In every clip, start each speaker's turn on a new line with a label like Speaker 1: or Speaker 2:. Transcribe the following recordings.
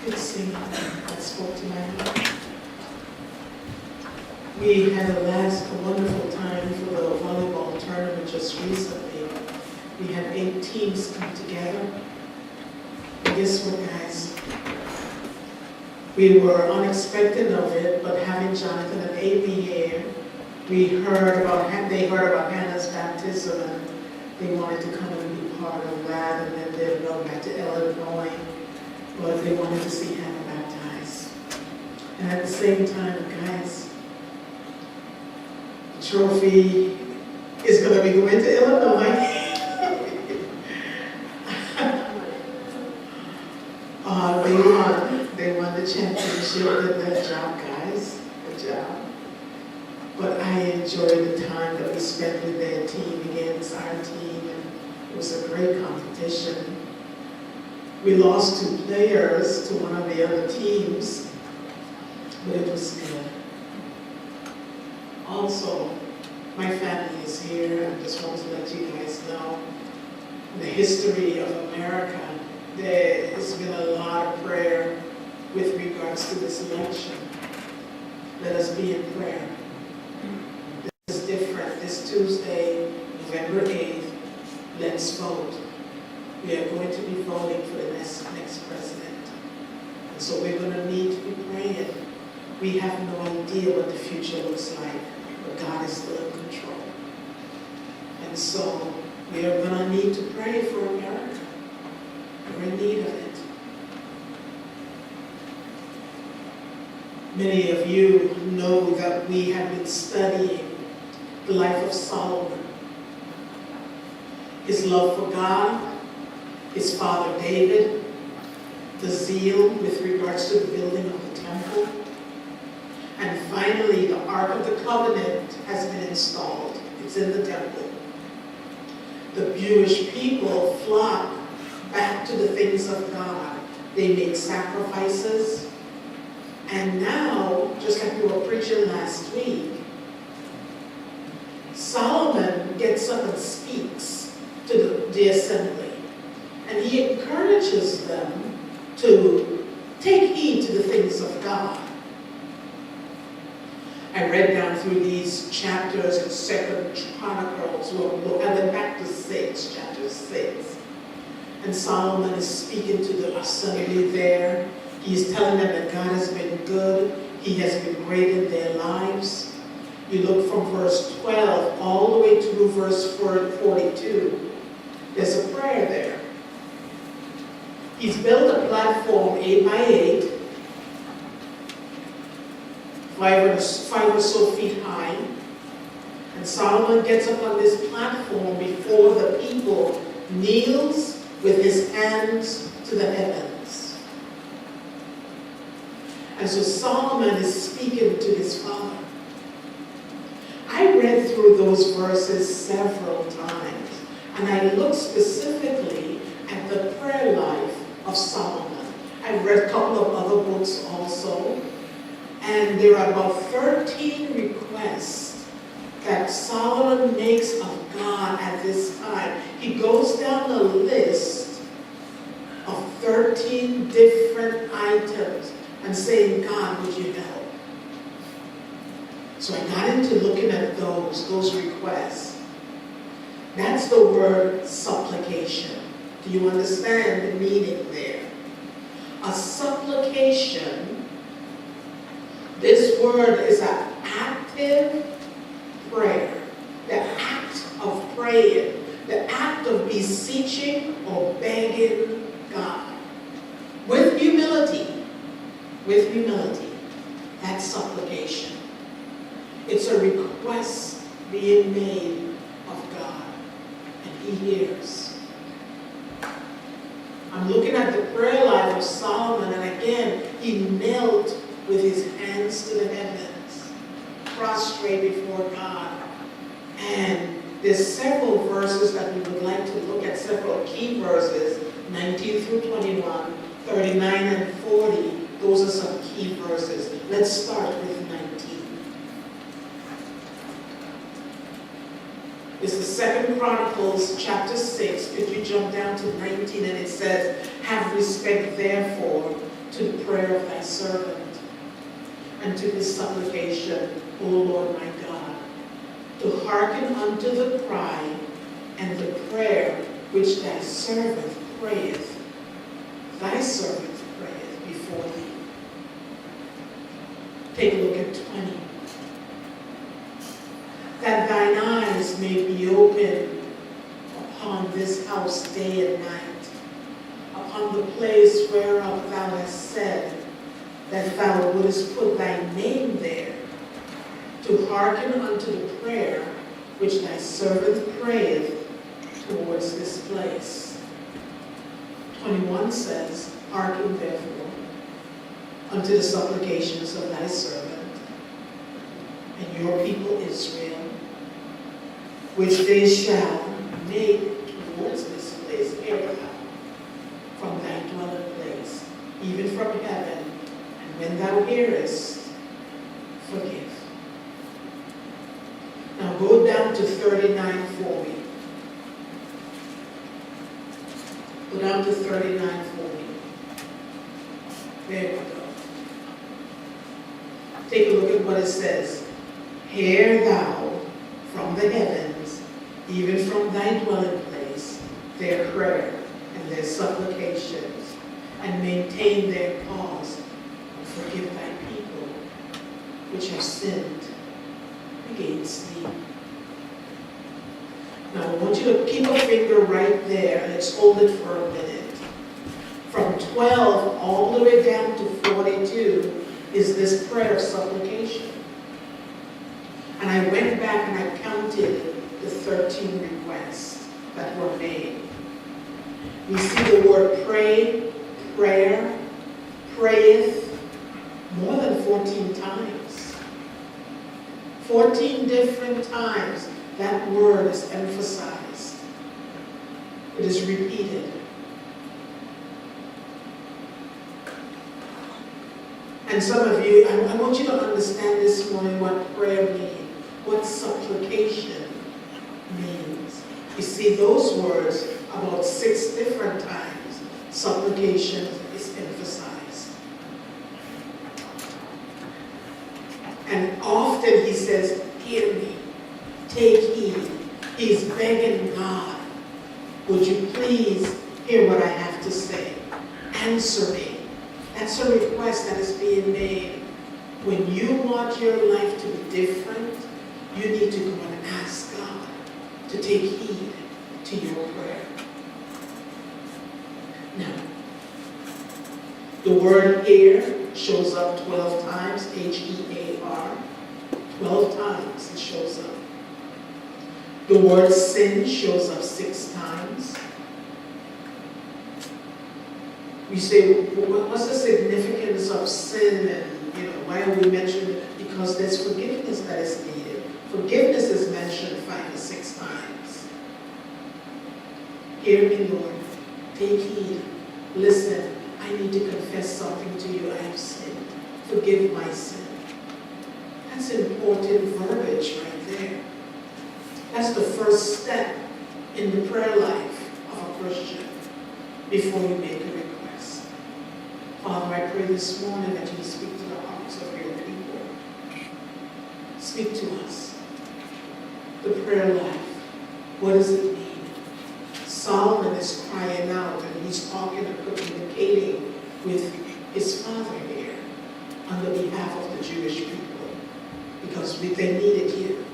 Speaker 1: Good singing that spoke to my heart. We had a wonderful time for the volleyball tournament just recently. We had 8 teams come together. And guess what, guys? We were unexpected of it, but having Jonathan and Amy here, they heard about Hannah's baptism, and they wanted to come and be part of that, and then they'd go back to Illinois, but they wanted to see Hannah baptized. And at the same time, guys, the trophy is going to be going to Illinois. They won the championship. Did that job, guys. Good job. But I enjoyed the time that we spent with their team against our team, and it was a great competition. We lost 2 players to one of the other teams, but it was good. Also, my family is here. I just want to let you guys know, in the history of America, there has been a lot of prayer with regards to this election. Let us be in prayer. This is different. This Tuesday, November 8th, let's vote. We are going to be voting for the next president. And so we're going to need to be praying. We have no idea what the future looks like, but God is still in control. And so we are going to need to pray for America. We're in need of it. Many of you know that we have been studying the life of Solomon. His love for God, his father David, the zeal with regards to the building of the temple, and finally the Ark of the Covenant has been installed. It's in the temple. The Jewish people flock back to the things of God. They make sacrifices. And now, just like we were preaching last week, Solomon gets up and speaks to the assembly. And he encourages them to take heed to the things of God. I read down through these chapters in 2 Chronicles. We'll have them back to chapter 6. And Solomon is speaking to the assembly there. He is telling them that God has been good. He has been great in their lives. You look from verse 12 all the way through verse 42. There's a prayer there. He's built a platform 8 by 8, 5 or so feet high. And Solomon gets up on this platform before the people, kneels with his hands to the heavens. And so Solomon is speaking to his father. I read through those verses several times, and I looked specifically at the prayer life of Solomon. I read a couple of other books also, and there are about 13 requests that Solomon makes of God at this time. He goes down a list of 13 different items and saying, God, would you help? So I got into looking at those requests. That's the word supplication. Do you understand the meaning there? A supplication, this word is an active prayer. The act of praying, the act of beseeching or begging God. With humility. With humility. That's supplication. It's a request being made of God, and he hears. I'm looking at the prayer life of Solomon, and again, he knelt with his hands to the heavens, prostrate before God. And there's several verses that we would like to look at, several key verses, 19 through 21, 39 and 40. Those are some key verses. Let's start with 19. It's the 2 Chronicles chapter 6. Could you jump down to 19? And it says, have respect therefore to the prayer of thy servant and to his supplication, O Lord my God, to hearken unto the cry and the prayer which thy servant prayeth. Thy servant prayeth before thee. Take a look at 20. That thine eyes may be open upon this house day and night, upon the place whereof thou hast said that thou wouldest put thy name there, to hearken unto the prayer which thy servant prayeth towards this place. 21 says, hearken therefore unto the supplications of thy servant and your people Israel, which they shall make towards this place, Abraham, from thy dwelling place, even from heaven, and when thou hearest, forgive. Now go down to 39 for me. Go down to 39 for me. There we go. Take a look at what it says. Hear thou from the heavens, even from thy dwelling place, their prayer and their supplications, and maintain their cause, and forgive thy people, which have sinned against thee. Now I want you to keep a finger right there, and let's hold it for a minute. From 12 all the way down to 42 is this prayer of supplication. And I went back and I counted the 13 requests that were made. We see the word pray, prayer, prayeth more than 14 times. 14 different times that word is emphasized. It is repeated. And some of you, I want you to understand this morning what prayer means, what supplication means. You see those words about 6 different times. Supplication is emphasized. And often he says, hear me, take heed. He's begging God, would you please hear what I have to say? Answer me. That's a request that is being made. When you want your life to be different, you need to go and ask God to take heed to your prayer. Now, the word hear shows up 12 times, H-E-A-R. 12 times it shows up. The word sin shows up 6 times. We say, what's the significance of sin, and why are we mentioning it? Because there's forgiveness that is needed. Forgiveness is mentioned 5 to 6 times. Hear me, Lord. Take heed. Listen, I need to confess something to you. I have sinned. Forgive my sin. That's important verbiage right there. That's the first step in the prayer life of a Christian before you make a request. Father, I pray this morning that you speak to the hearts of your people. Speak to us. The prayer life. What does it mean? Solomon is crying out, and he's talking and communicating with his father here on the behalf of the Jewish people, because they needed you.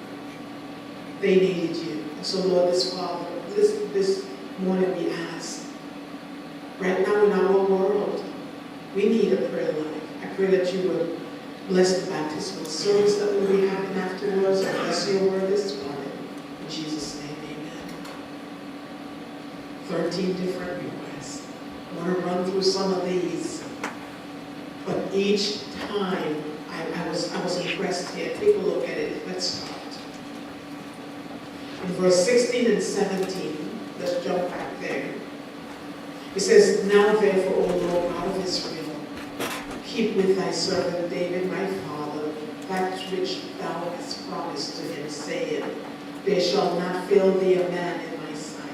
Speaker 1: They needed you. And so, Lord, this morning we ask, right now in our world, we need a prayer life. I pray that you would bless the baptismal service that will be happening afterwards, and bless your word this morning. In Jesus' name, amen. 13 different requests. I want to run through some of these. But each time, I was impressed here. Take a look at it. Let's start. In verse 16 and 17, let's jump back there. It says, now therefore, O Lord God of Israel, keep with thy servant David my father that which thou hast promised to him, saying, They shall not fail thee a man in my sight.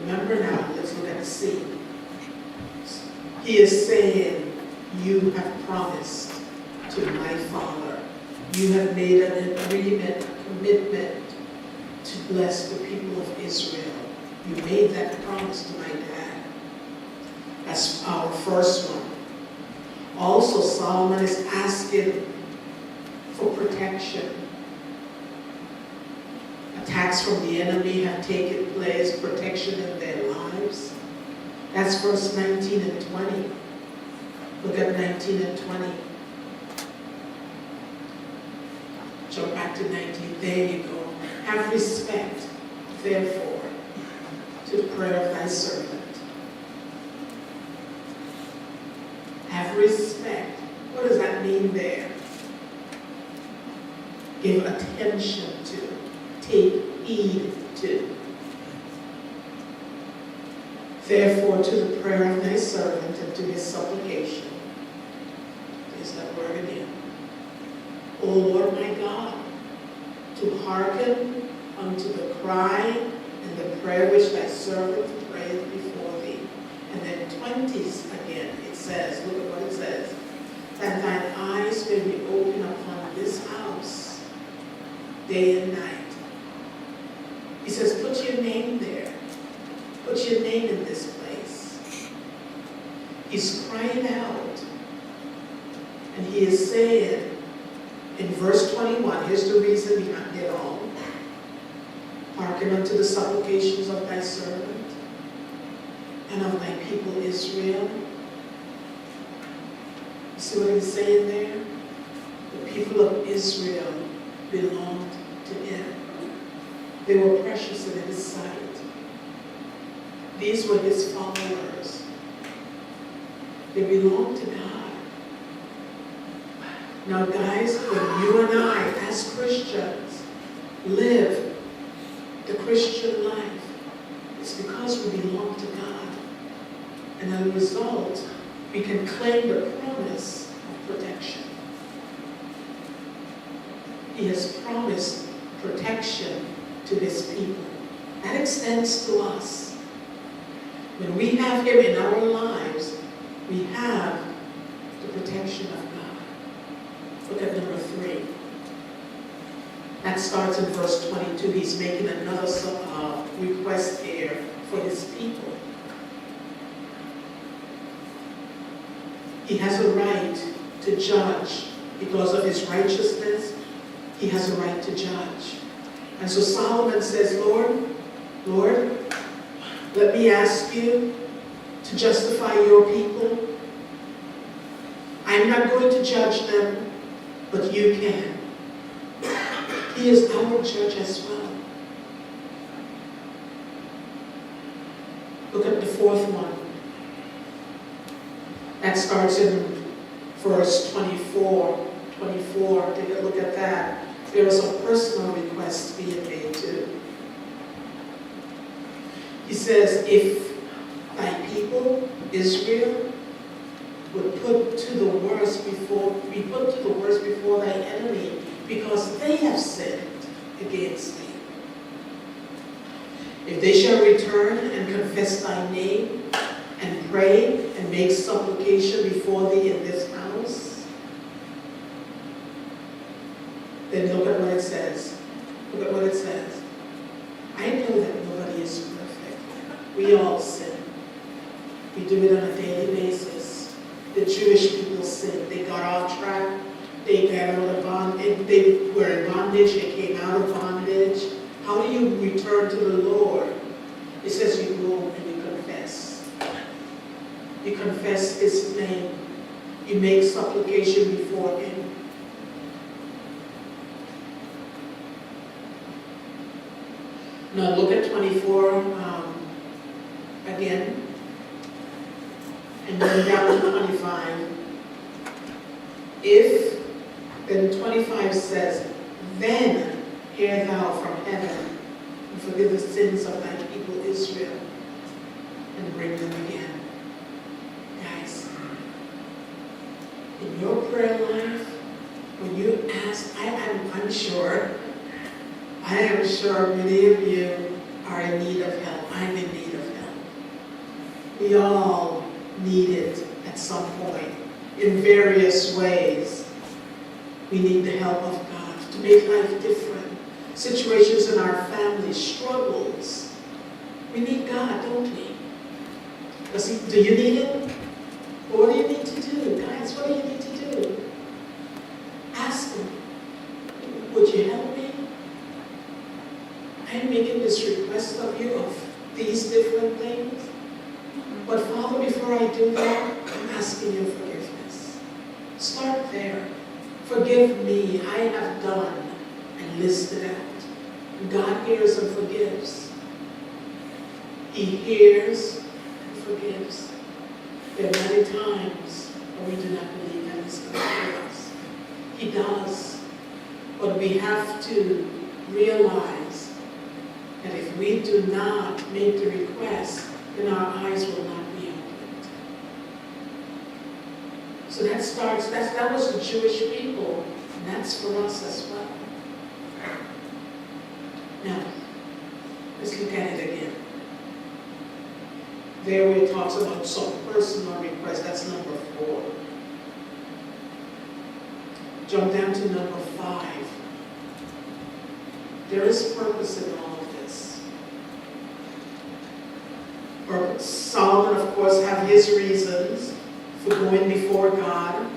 Speaker 1: Remember now, let's look at the scene. He is saying, you have promised to my Father. You have made an agreement, a commitment to bless the people of Israel. You made that promise to my dad. That's our first one. Also, Solomon is asking for protection. Attacks from the enemy have taken place, protection in their lives. That's verse 19 and 20. Look at 19 and 20. Jump back to 19. There you go. Have respect, therefore, to the prayer of thy servant. Have respect. What does that mean there? Give attention to. Take heed to. Therefore, to the prayer of thy servant and to his supplication. There's that word again. O Lord my God, to hearken unto the cry and the prayer which thy servant prayed before thee. And then 20s again, it says, look at what it says, that thine eyes may be open upon this house day and night. He says, put your name there. Put your name in this place. He's crying out. And he is saying, in verse 21, here's the reason behind it all. Hearken unto the supplications of thy servant and of thy people Israel. You see what he's saying there? The people of Israel belonged to him. They were precious in his sight. These were his followers. They belonged to God. Now guys, when you and I, as Christians, live the Christian life, it's because we belong to God. And as a result, we can claim the promise of protection. He has promised protection to his people. That extends to us. When we have him in our lives, we have the protection of God. Look at number 3. That starts in verse 22. He's making another request here for his people. He has a right to judge. Because of his righteousness, he has a right to judge. And so Solomon says, Lord, let me ask you to justify your people. I'm not going to judge them, but you can. He is our judge as well. Look at the 4th one. That starts in verse 24. Take a look at that. There is a personal request being made too. He says, if thy people, Israel, would be put to the worst before thy enemy, because they have sinned against thee. If they shall return and confess thy name, and pray and make supplication before thee in this house, then look at what it says. Look at what it says. I know that nobody is perfect. We all sin. We do it on a daily basis. The Jewish people sinned. They got off track. They got out of bondage. They were in bondage. They came out of bondage. How do you return to the Lord? It says you go and you confess. You confess his name. You make supplication before him. Now look at 24 again, and then down to 25. Then 25 says, then hear thou from heaven, and forgive the sins of thy people Israel, and bring them again. Guys, in your prayer life, when you ask, I'm sure, I am sure many of you are in need of help. I'm in need of help. We all need it at some point in various ways. We need the help of God to make life different. Situations in our family, struggles. We need God, don't we? Do you need it? What do you need to do? Guys, what do you need to do? Ask Him, would you help me? I'm making this request of you of these different things. But Father, before I do that, I'm asking your forgiveness. Start there. Forgive me, I have done, and list it out. God hears and forgives. He hears and forgives. There are many times when we do not believe that He's going to forgive us. He does. But we have to realize that if we do not make the request, then our eyes will not be opened. So that was the Jewish people, and that's for us as well. Now, let's look at it again. There where it talks about some personal request, that's number 4. Jump down to number 5. There is purpose in all of this. Solomon, of course, had his reasons for going before God.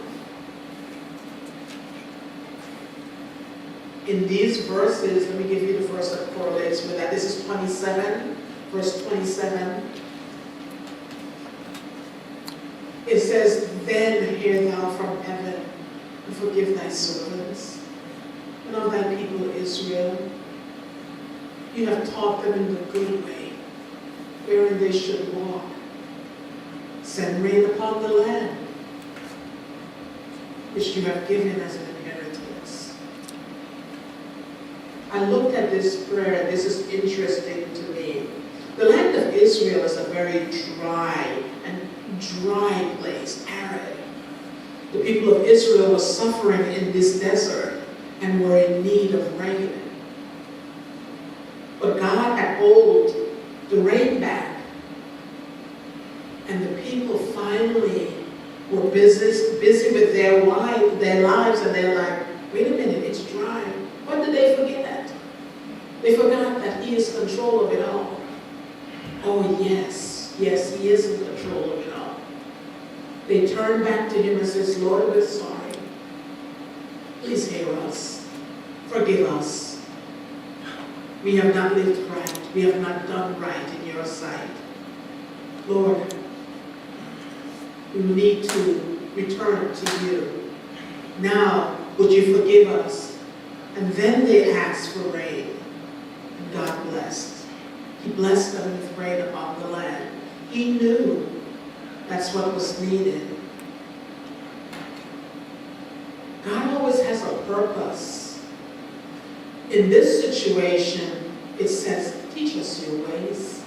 Speaker 1: In these verses, let me give you the verse that correlates with that. This is 27, verse 27. It says, then hear thou from heaven, and forgive thy servants, and of thy people Israel. You have taught them in the good way, wherein they should walk. Send rain upon the land, which you have given as an inheritance. I looked at this prayer, and this is interesting to me. The land of Israel is a very dry place, arid. The people of Israel were suffering in this desert and were in need of rain. But God had pulled the rain back, and the people finally were busy with their lives, and they're like, wait a minute, it's dry. What did they forget? They forgot that He is in control of it all. Oh yes, He is in control of it all. They turned back to Him and says, Lord, we're sorry. Please hear us. Forgive us. We have not lived right. We have not done right in your sight. Lord, we need to return to you. Now, would you forgive us? And then they asked for rain. And God blessed. He blessed them with rain upon the land. He knew that's what was needed. God always has a purpose. In this situation, it says, teach us your ways.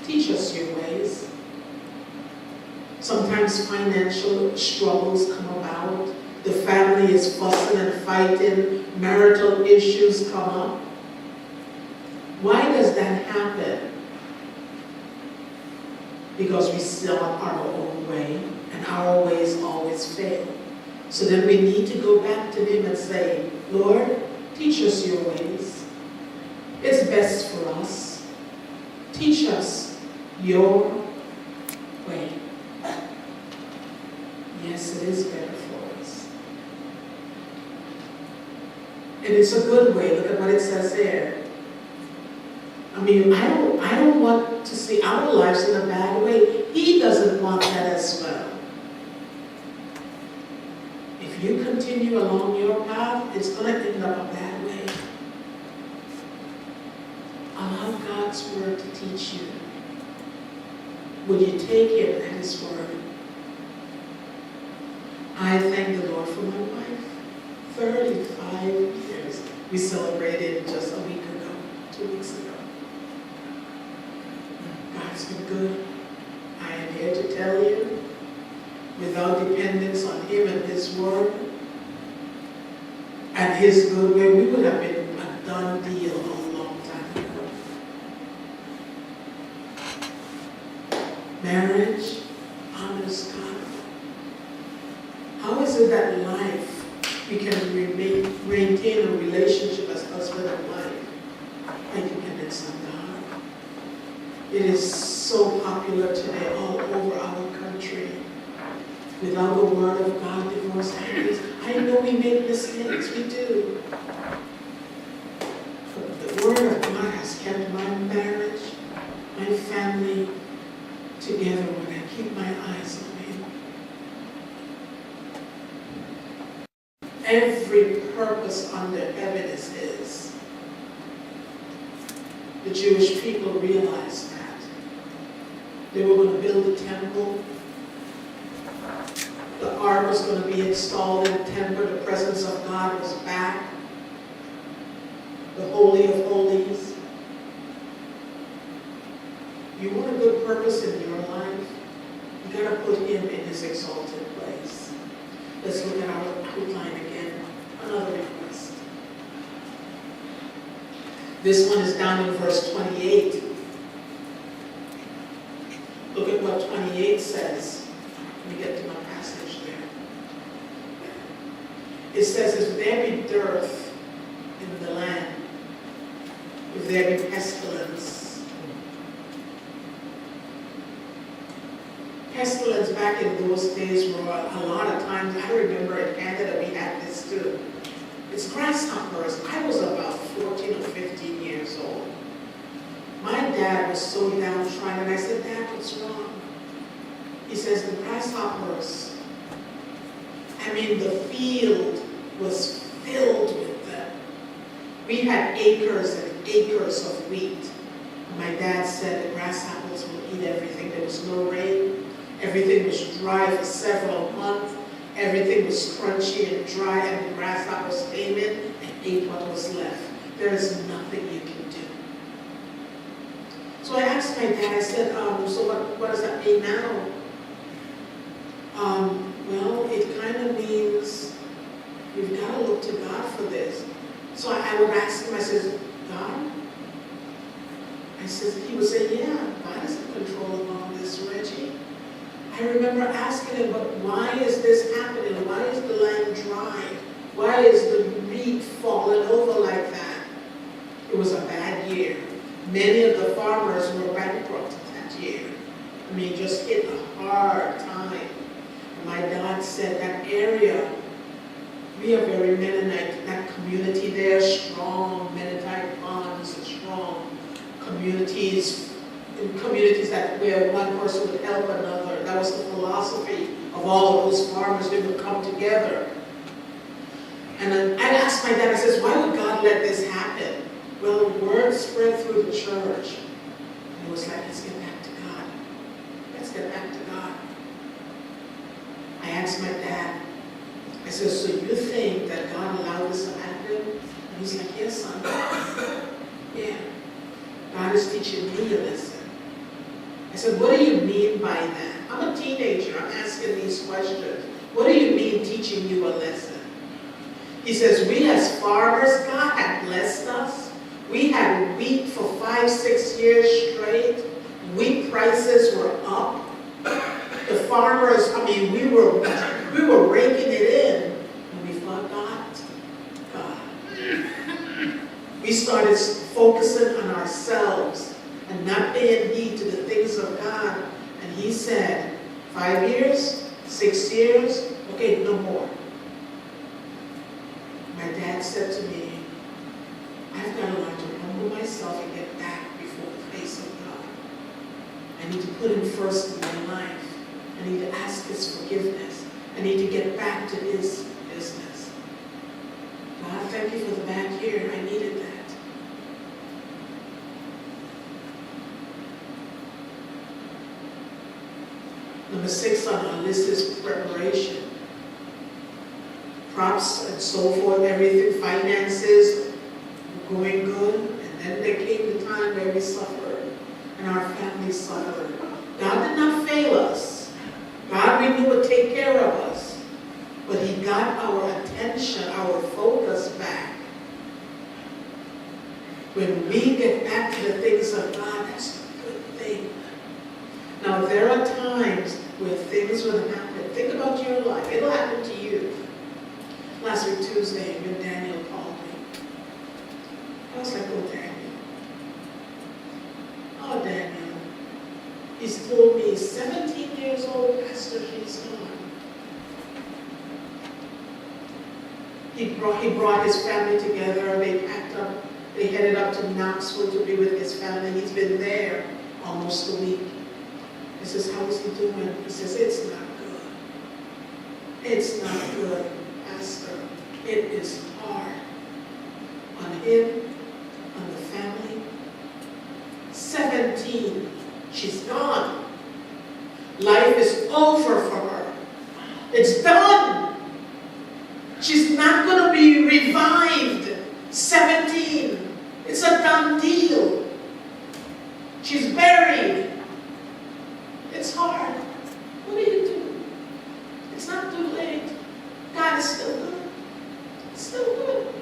Speaker 1: Teach us your ways. Sometimes financial struggles come about. The family is fussing and fighting. Marital issues come up. Why does that happen? Because we still have our own way, and our ways always fail. So then we need to go back to Him and say, Lord, teach us your ways. It's best for us. Teach us your way. Yes, it is better for us. And it's a good way. Look at what it says there. I mean, I don't want to see our lives in a bad way. He doesn't want that as well. If you continue along your path, it's going to end up a bad way. Allow God's word to teach you. Will you take Him at His word? I thank the Lord for my wife. 35 years. We celebrated just a week ago, 2 weeks ago. God's been good. I am here to tell you, without dependence on Him and His word and His good way, we would have been a done deal a long time ago. Marriage honors God. How is it that life, we can maintain a relationship as husband and wife by dependence on God? It is so popular today all over our country. Without the word of God, divorce happens. I know we make mistakes, we do. But the word of God has kept my marriage, my family together when I keep my eyes on Him. Every purpose under heaven is His. The Jewish people realized that. They were going to build a temple. The ark was going to be installed in the temple. The presence of God was back. The Holy of Holies. You want a good purpose in your life? You got to put Him in His exalted place. Let's look at our outline again. Another request. This one is down in verse 28. Look at what 28 says. Let me get to my passage there. It says, if there be dearth in the land, if there be pestilence. Pestilence back in those days were a lot of times, I remember in Canada we had this too. It's grasshoppers. I was about 14 or 15 years old. My dad was so downtrodden, and I said, Dad, what's wrong? He says, the grasshoppers. I mean, the field was filled with them. We had acres and acres of wheat. And my dad said the grasshoppers will eat everything. There was no rain. Everything was dry for several months. Everything was crunchy and dry, and the grasshoppers came in and ate what was left. There is nothing you can do. So I asked my dad, I said, so what does that mean now? Well, it kind of means you've got to look to God for this. So I would ask him, I said, God? I said, he would say, yeah, God is in control of all this, Reggie. I remember asking him, but why is this happening? Why is the land dry? Why is the wheat falling over like that? It was a bad year. Many of the farmers were bankrupt that year. I mean, just hit a hard time. And my dad said that area, we are very Mennonite. That community there, strong Mennonite bonds and strong communities. In communities that where one person would help another. That was the philosophy of all of those farmers. They would come together. And then I asked my dad, I says, why would God let this happen? Well, word spread through the church. And it was like, let's get back to God. Let's get back to God. I asked my dad, I said, so you think that God allowed this to happen? And he's like, yes, son. Yeah. God is teaching me a lesson. I said, what do you mean by that? I'm a teenager. I'm asking these questions. What do you mean teaching you a lesson? He says, we as farmers, God had blessed us. We had wheat for 5-6 years straight. Wheat prices were up. The farmers, I mean, we were raking it in, and we forgot God. We started focusing on ourselves and not paying heed to the things of God. And he said, 5 years, 6 years, okay, no more. My dad said to me, I've got to learn to humble myself and get back before the face of God. I need to put him first in my life. I need to ask his forgiveness. I need to get back to his business. God, thank you for the back here. I needed that. Number 6 on our list is preparation. Crops and so forth, everything, finances, were going good. And then there came the time where we suffered and our family suffered. God did not fail us. God, we knew, would take care of us. But he got our attention, our focus back. When we get back to the things of God, that's a good thing. Now, there are times where things will happen. Think about your life. It'll happen to you. Last week, Tuesday, when Daniel called me, I was like, oh, Daniel. Oh, Daniel. He's told me, 17 years old, Pastor, he's gone. He brought his family together. They packed up. They headed up to Knoxville to be with his family. He's been there almost a week. He says, how is he doing? He says, it's not good. It's not good, Pastor. It is hard on him, on the family. 17. She's gone. Life is over for her. It's done. She's not going to be revived. 17. It's a done deal. She's buried. It's hard. What do you do? It's not too late. God is still good. It's still good.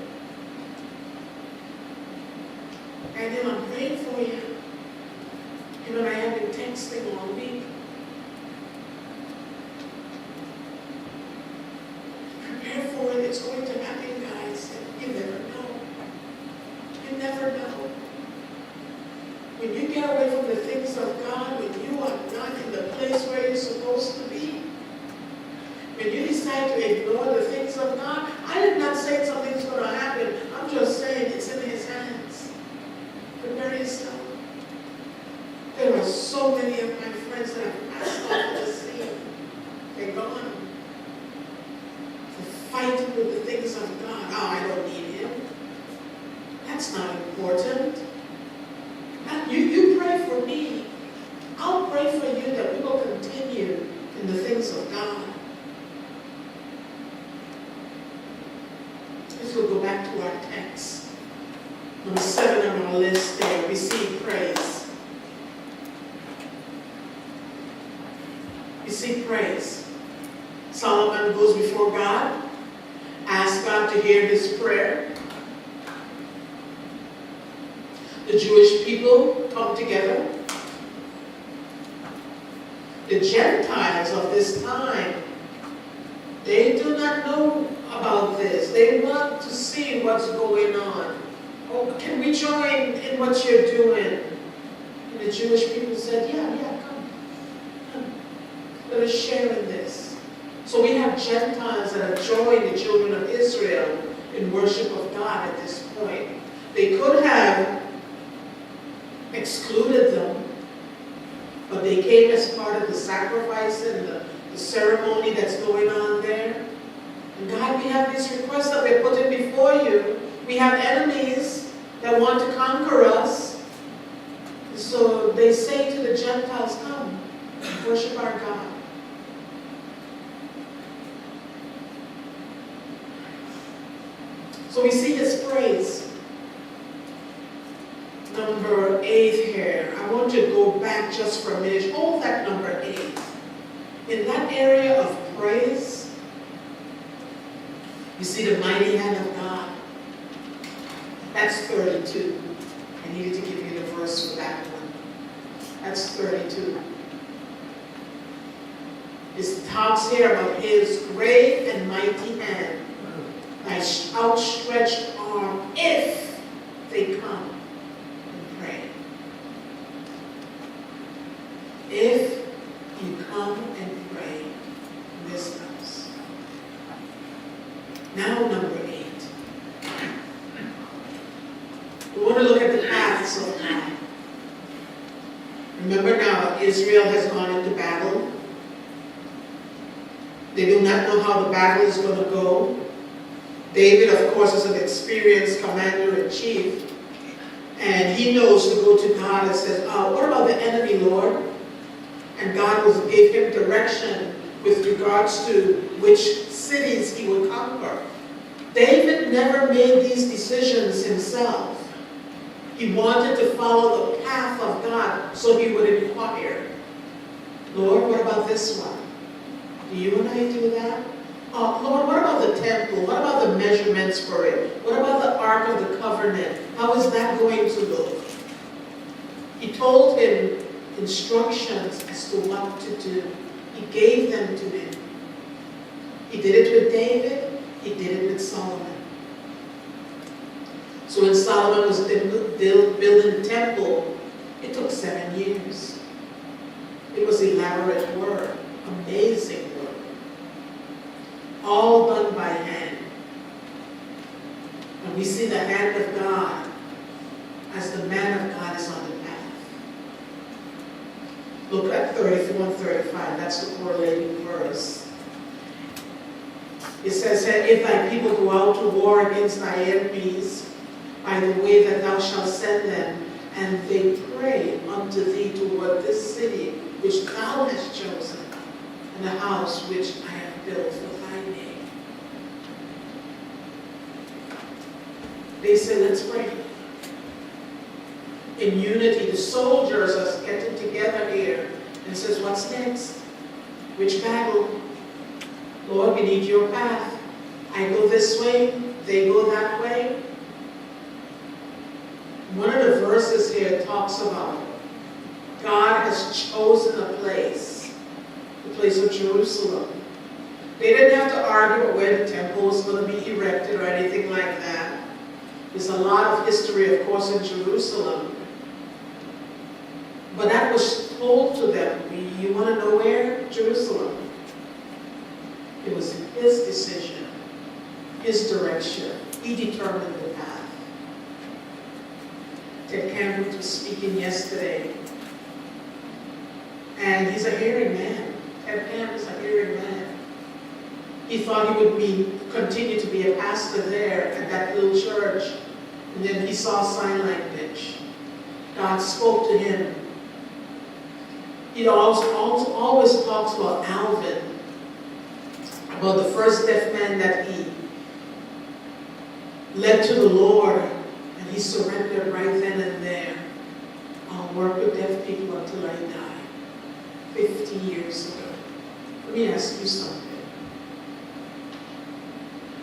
Speaker 1: And then I'm praying for you. You know, I have been texting all week. Prepare for it. It's going to happen, guys. You never know. You never know. When you get away from the things of God, when you are not in the place where you're supposed to be, when you decide to ignore the things of God, I am not saying something's going to happen. I'm just saying it's in His hands. Prepare yourself. There are so many of my friends that have passed off the scene. They're gone. For fighting with the things of God. Oh, I don't need Him. That's not important. You pray for me. I'll pray for you that we will continue in the things of God. Let's go back to our text. Number 7 on our list there, receive praise. Receive praise. Solomon goes before God, asks God to hear his prayer. The Jewish people come together. The Gentiles of this time, they do not know about this. They want to see what's going on. Oh, can we join in what you're doing? And the Jewish people said, yeah, come. Let us share in this. So we have Gentiles that have joined the children of Israel in worship of God at this point. They could have excluded them, but they came as part of the sacrifice and the ceremony that's going on there. And God, we have these requests that we're putting before you. We have enemies that want to conquer us. So they say to the Gentiles, come, worship our God. So we see His praise. Number 8 here. I want to go back just for a minute. Hold that number 8. In that area of praise, you see the mighty hand of God. That's 32. I needed to give you the verse for that one. That's 32. It talks here about His great and mighty hand, thy outstretched arm, if they come and pray. If you come and pray in this house. Now, number 8. We want to look at the paths of God. Remember now, Israel has gone into battle. They do not know how the battle is going to go. David, of course, is an experienced commander-in-chief. And he knows to go to God and says, what about the enemy, Lord? And God will give him direction with regards to which cities he will conquer. David never made these decisions himself. He wanted to follow the path of God, so he would inquire. Lord, what about this one? Do you and I do that? Lord, what about about the temple? What about the measurements for it? What about the Ark of the Covenant? How is that going to look? He told him instructions as to what to do. He gave them to him. He did it with David. He did it with Solomon. So when Solomon was building the temple, it took 7 years. It was elaborate work, amazing work, all done by hand. And we see the hand of God as the man of God is on the path. Look at 34 and 35, that's the correlating verse. It says that if thy people go out to war against thy enemies by the way that thou shalt send them, and they pray unto thee toward this city which thou hast chosen, and the house which I have built for thy name. They say, let's pray. In unity, the soldiers are getting together here and says, what's next? Which battle? Lord, we need your path. I go this way, they go that way. One of the verses here talks about God has chosen a place, the place of Jerusalem. They didn't have to argue about where the temple was going to be erected or anything like that. There's a lot of history, of course, in Jerusalem. But that was told to them. You want to know where? Jerusalem. It was his decision, his direction. He determined the path. Ted Campbell was speaking yesterday, and he's a hearing man. Ted Campbell is a hearing man. He thought he would continue to be a pastor there at that little church, and then he saw sign language. God spoke to him. He always talks about Alvin, about the first deaf man that he led to the Lord, and he surrendered right then and there. I'll work with deaf people until I die. 50 years ago. Let me ask you something.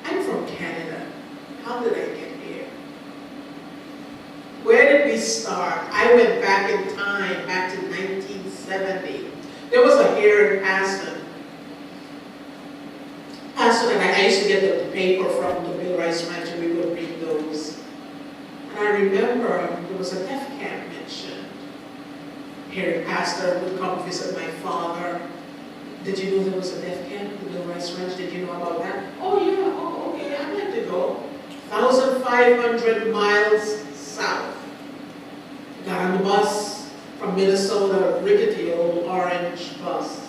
Speaker 1: I'm from Canada. How did I get here? Where did we start? I went back in time, back to 1970. There was a hearing pastor that I used to get the paper from the Bill Rice Ranch, and we would read those. And I remember there was a deaf camp mentioned. Hearing pastor would come visit my father. Did you know there was a deaf camp at the Bill Rice Ranch? Did you know about that? Oh yeah, oh okay, I'd like to go. 1,500 miles south. Got on the bus from Minnesota, rickety old orange bus.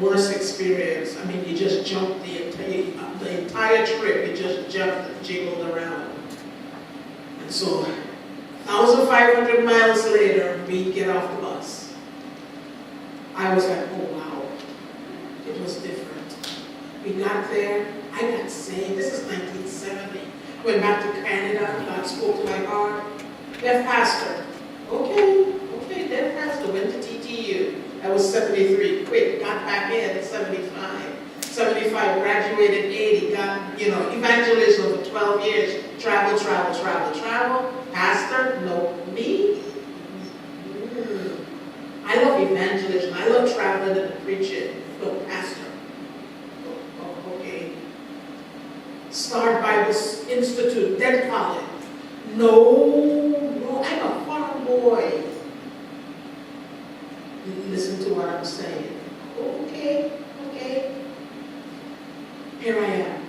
Speaker 1: Worst experience. I mean, you just jumped the entire trip. You just jumped and jiggled around. And so, 1,500 miles later, we get off the bus. I was like, oh wow, it was different. We got there. I got saved. This is 1970. Went back to Canada. God spoke to my heart. Deaf pastor. Okay, deaf pastor. Went to TTU. That was 73. Quit. Got back in 75. 75. Graduated 80. Got, evangelism for 12 years. Travel. Pastor? No. Me? I love evangelism. I love traveling and preaching. No, pastor. Oh, okay. Start Bible Institute, then college. No, I'm a farm boy. Listen to what I'm saying. Okay. Here I am.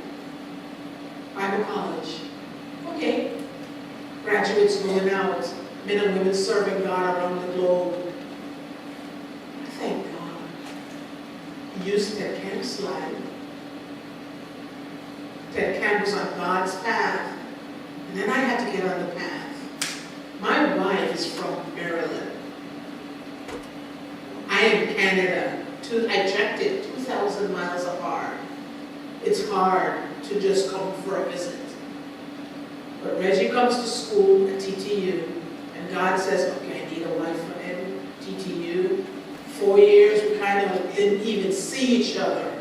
Speaker 1: Bible college. Okay. Graduates going out, men and women serving God around the globe. I thank God. He used Ted Camp's life. Ted Camp was on God's path. And then I had to get on the path. My wife is from Maryland. I am Canada. I checked it, 2,000 miles apart. It's hard to just come for a visit. But Reggie comes to school at TTU, and God says, okay, I need a wife for him. TTU, 4 years, we kind of didn't even see each other.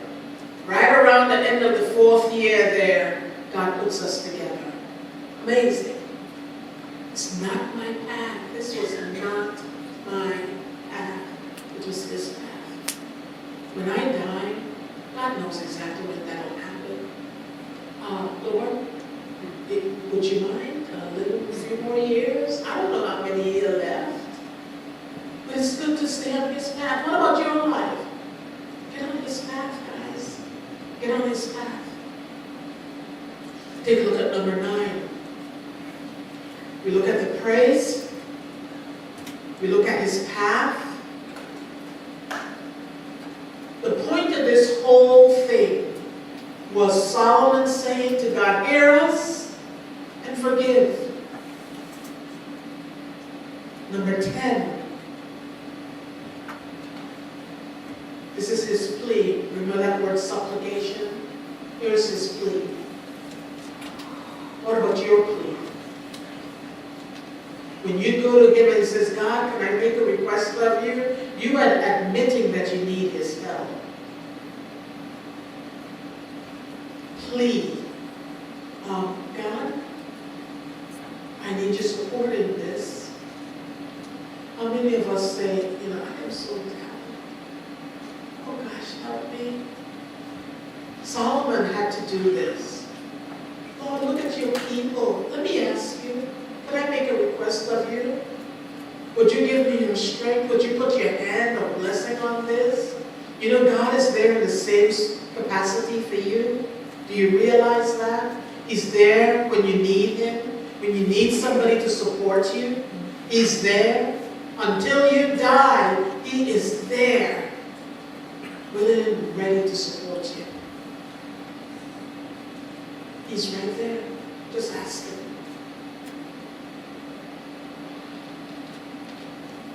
Speaker 1: Right around the end of the 4th year there, God puts us together. Amazing. It's not my path. This was not my path. It was His path. When I die, God knows exactly when that will happen. Lord, would you mind living a few more years? I don't know how many years left. But it's good to stay on His path. What about your life? Get on His path, guys. Get on His path. Take a look at number 9. We look at the praise. We look at His path. The point of this whole thing was Solomon saying to God, hear us and forgive. Number 10. This is his plea. Remember that word supplication? Here's his plea. What about your plea? When you go to Him and says, God, can I make a request of you? You are admitting that you need His help. Plea. God, I need your support in this. How many of us say, I am so down. Oh gosh, help me. Solomon had to do this. Lord, look at your people. Let me ask you, can I make a request of you? Would you give me your strength? Would you put your hand of blessing on this? God is there in the same capacity for you. Do you realize that? He's there when you need Him. When you need somebody to support you, He's there. Until you die, He is there, willing and ready to support you. He's right there. Just ask Him.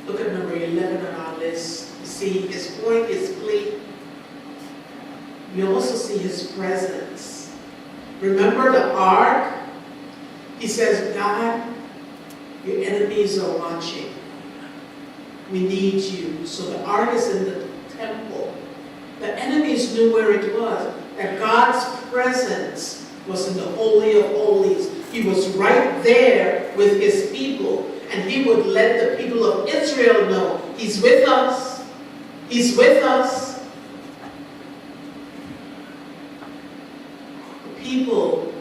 Speaker 1: Look at number 11 on our list. You see His point, His plea. We also see His presence. Remember the ark? He says, God, your enemies are watching. We need you. So the ark is in the temple. The enemies knew where it was. That God's presence was in the Holy of Holies. He was right there with His people. And He would let the people of Israel know, He's with us. He's with us. The people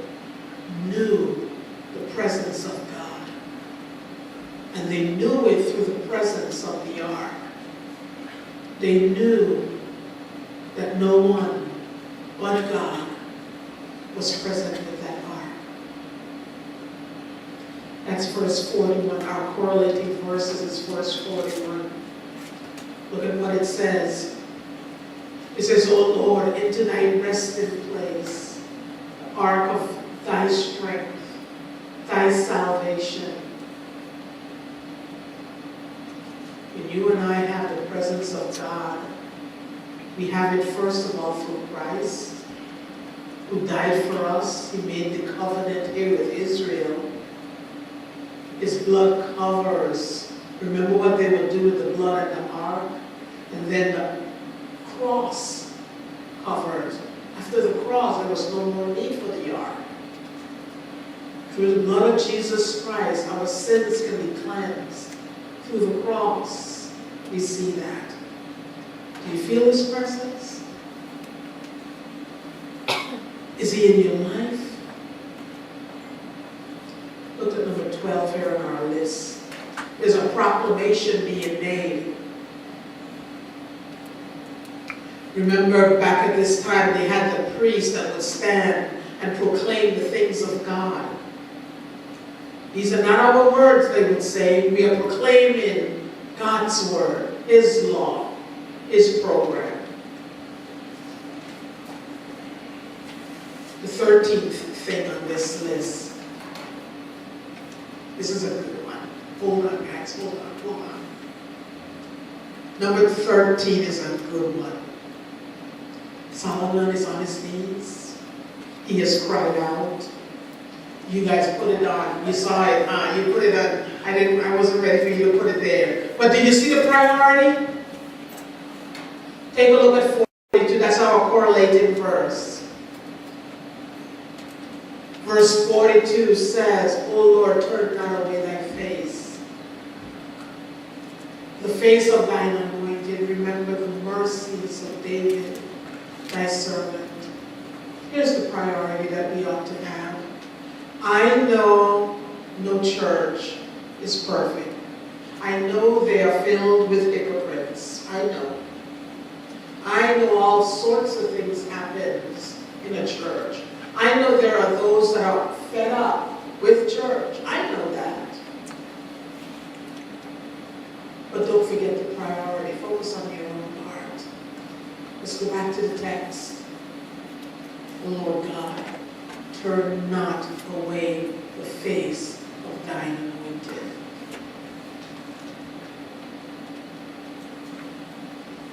Speaker 1: knew the presence of God. And they knew it through the presence of the ark. They knew that no one but God was present with that ark. That's verse 41. Our correlating verses is verse 41. Look at what it says. It says, O Lord, into thy resting place, the ark of thy strength, thy salvation. When you and I have the presence of God, we have it first of all through Christ, who died for us. He made the covenant here with Israel. His blood covers. Remember what they would do with the blood at the ark? And then the cross covered. After the cross, there was no more need for the ark. Through the blood of Jesus Christ, our sins can be cleansed. Through the cross, we see that. Do you feel His presence? Is He in your life? Look at number 12 here on our list. There's a proclamation being made. Remember, back at this time, they had the priest that would stand and proclaim the things of God. These are not our words, they would say. We are proclaiming God's word, His law, His program. The 13th thing on this list. This is a good one. Hold on, guys. Hold on. Number 13 is a good one. Solomon is on his knees. He has cried out. You guys put it on. You saw it. You put it on. I wasn't ready for you to put it there. But do you see the priority? Take a look at 42. That's our correlated verse. Verse 42 says, O Lord, turn not away thy face. The face of thine anointed, remember the mercies of David, thy servant. Here's the priority that we ought to have. I know no church is perfect. I know they are filled with hypocrites. I know. I know all sorts of things happens in a church. I know there are those that are fed up with church. I know that. But don't forget the priority. Focus on your own heart. Let's go back to the text. O Lord God, turn not away the face of thine anointed.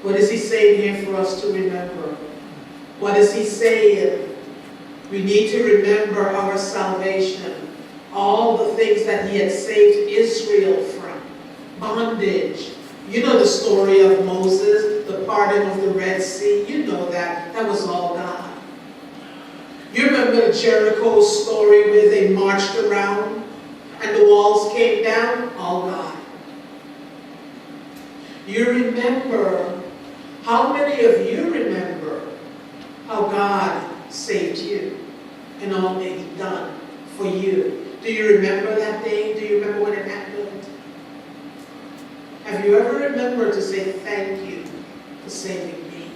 Speaker 1: What is he saying here for us to remember? What is he saying? We need to remember our salvation. All the things that he had saved Israel from. Bondage. You know the story of Moses, the parting of the Red Sea. You know that. That was all God. You remember the Jericho story where they marched around and the walls came down? All God. You remember, how many of you remember how God saved you and all that He done for you? Do you remember that day? Do you remember when it happened? Have you ever remembered to say thank you for saving me?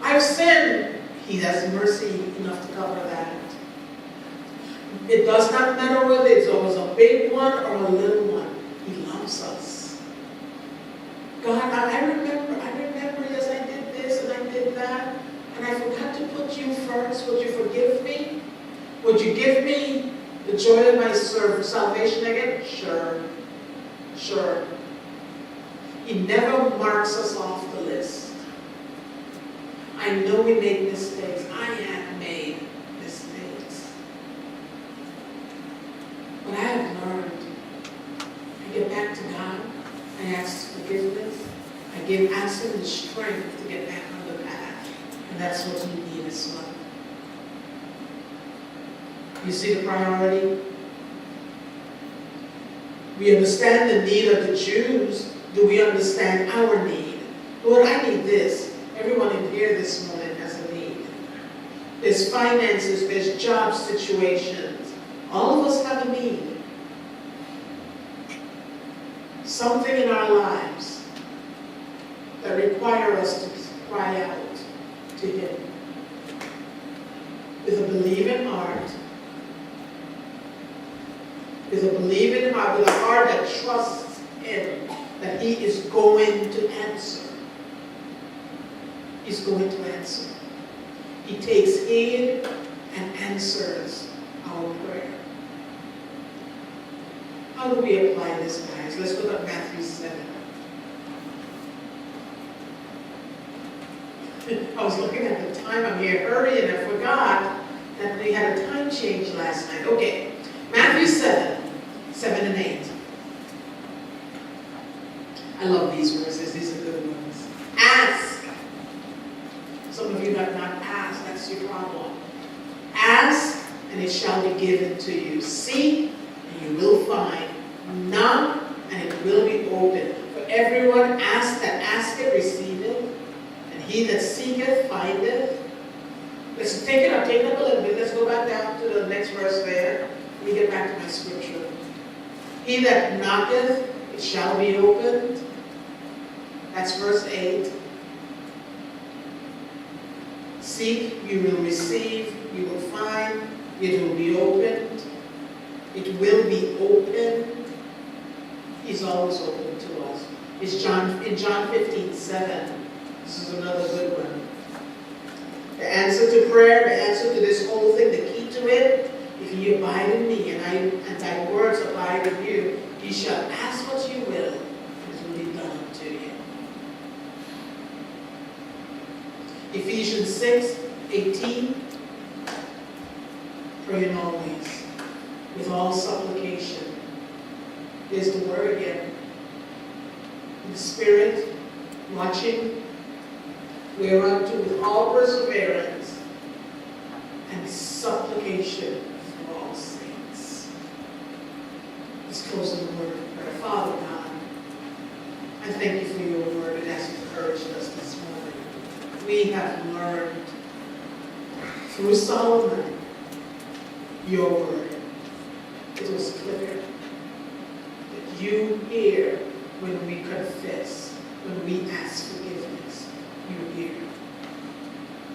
Speaker 1: I've sinned. He has mercy enough to cover that. It does not matter whether it's always a big one or a little one. He loves us. God, I remember, yes, I did this and I did that, and I forgot to put you first. Would you forgive me? Would you give me the joy of my salvation again? Sure. Sure. He never marks us off the list. I know we make mistakes. I have made mistakes. But I have learned. I get back to God. I ask forgiveness. I ask Him the strength to get back on the path. And that's what we need as well. You see the priority? We understand the need of the Jews. Do we understand our need? Lord, I need this. Everyone in here this morning has a need. There's finances, there's job situations. All of us have a need. Something in our lives that require us to cry out to Him with a believing heart. With a believing heart, with a heart that trusts Him, that He is going to answer. He's going to answer. He takes heed and answers our prayer. How do we apply this, guys? Let's look at Matthew 7. I was looking at the time. I'm here hurrying and I forgot that we had a time change last night. Okay, Matthew 7, 7 and 8. I love these verses. These are good ones. Ask. Some of you have not asked. That's your problem. Ask, and it shall be given to you. Seek, and you will find. Knock, and it will be opened. For everyone that asketh, receiveth, and he that seeketh, findeth. Let's take it up a little bit. Let's go back down to the next verse there. Let me get back to my scripture. He that knocketh, it shall be opened. That's verse 8. Seek, you will receive, you will find, it will be opened. It will be opened. He's always open to us. It's in John 15:7. This is another good one. The answer to prayer, the answer to this whole thing, the key to it, if ye abide in me and thy words abide in you, ye shall ask what you will, and it will be done unto you. Ephesians 6:18. Praying always, with all supplication. There's the word again. In the Spirit, watching whereunto with all perseverance and supplication for all saints. Let's close in the word of prayer. Father God, I thank you for your word and as you've encouraged us this morning. We have learned through Solomon your word. It was clear that you hear when we confess, when we ask forgiveness. You hear.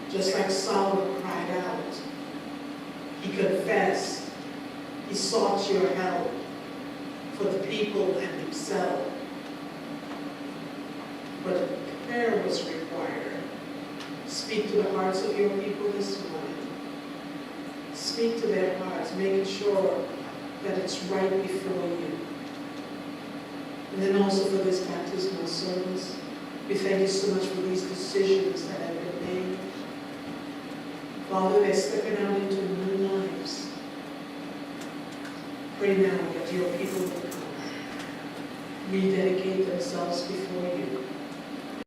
Speaker 1: Just like Solomon cried out, he confessed, he sought your help for the people and himself. But prayer was required. Speak to the hearts of your people this morning. Speak to their hearts, making sure that it's right before you. And then also for this baptismal service, we thank you so much for these decisions that have been made. Father, they're stepping out into new lives. Pray now that your people will come, rededicate themselves before you,